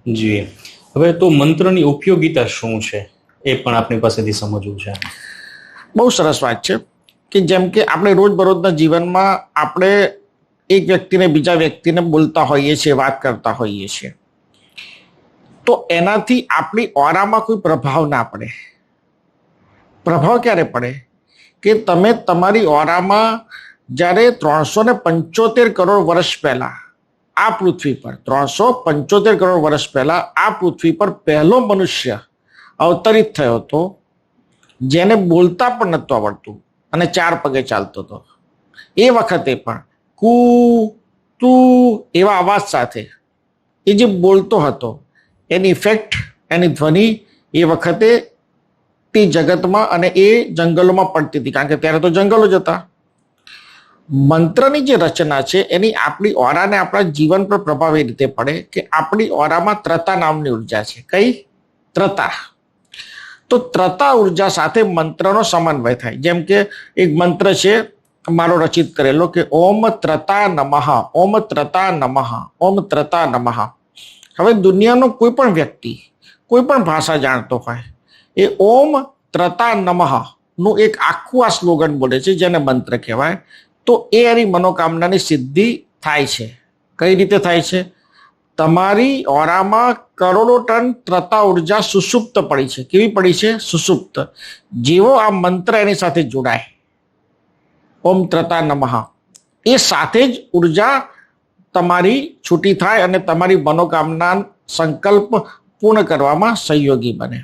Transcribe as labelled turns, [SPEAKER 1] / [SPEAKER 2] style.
[SPEAKER 1] જી, હવે તો મંત્રની ઉપયોગિતા શું છે એ પણ આપની પાસેથી સમજવું છે.
[SPEAKER 2] બહુ સરસ વાત છે કે જેમ કે આપણે રોજબરોજના જીવનમાં આપણે એક વ્યક્તિને બીજા વ્યક્તિને બોલતા હોઈએ છીએ, વાત કરતા હોઈએ છીએ, તો એનાથી આપણી ઓરામાં કોઈ પ્રભાવ ના પડે. પ્રભાવ ક્યારે પડે કે તમે તમારી ઓરામાં જ્યારે 375 કરોડ વર્ષ પહેલા આ પૃથ્વી પર 375 કરોડ વર્ષ પહેલા આ પૃથ્વી પર પહેલો મનુષ્ય અવતરિત થયો હતો, જેને બોલતા પણ નહોતું આવડતું અને 4 પગે ચાલતો હતો. એ વખતે પણ કુ તું એવા અવાજ સાથે એ જે બોલતો હતો, એની ઇફેક્ટ, એની ધ્વનિ એ વખતે તે જગતમાં અને એ જંગલોમાં પડતી હતી, કારણ કે ત્યારે તો જંગલો જ હતા. મંત્રની જે રચના છે એની આપણી ઓરાને આપણા જીવન પર પ્રભાવ એ રીતે પડે કે આપણી ઓરામાં ત્રતા નામની ઉર્જા છે. કઈ? ત્રતા. તો ત્રતા ઉર્જા સાથે મંત્રનો સમન્વય થાય. જેમ કે એક મંત્ર છે મારો રચિત કરેલો કે ઓમ ત્રતા નમઃ, ઓમ ત્રતા નમઃ, ઓમ ત્રતા નમઃ. હવે દુનિયાનો કોઈ પણ વ્યક્તિ કોઈ પણ ભાષા જાણતો હોય એ ઓમ ત્રતા નમઃ નું એક આખું આ સ્લોગન બોલે છે, જેને મંત્ર કહેવાય. તો એ એની મનોકામનાની સિદ્ધિ થાય છે. કઈ રીતે થાય છે? તમારી ઓરામાં કરોડો ટન ત્રતા ઉર્જા સુષુપ્ત પડી છે. કેવી પડી છે? સુષુપ્ત. જેવો આ મંત્ર એની સાથે જોડાય, ઓમ ત્રતા નમઃ, એ સાથે જ ઉર્જા તમારી છૂટી થાય અને તમારી મનોકામના સંકલ્પ પૂર્ણ કરવામાં સહયોગી બને.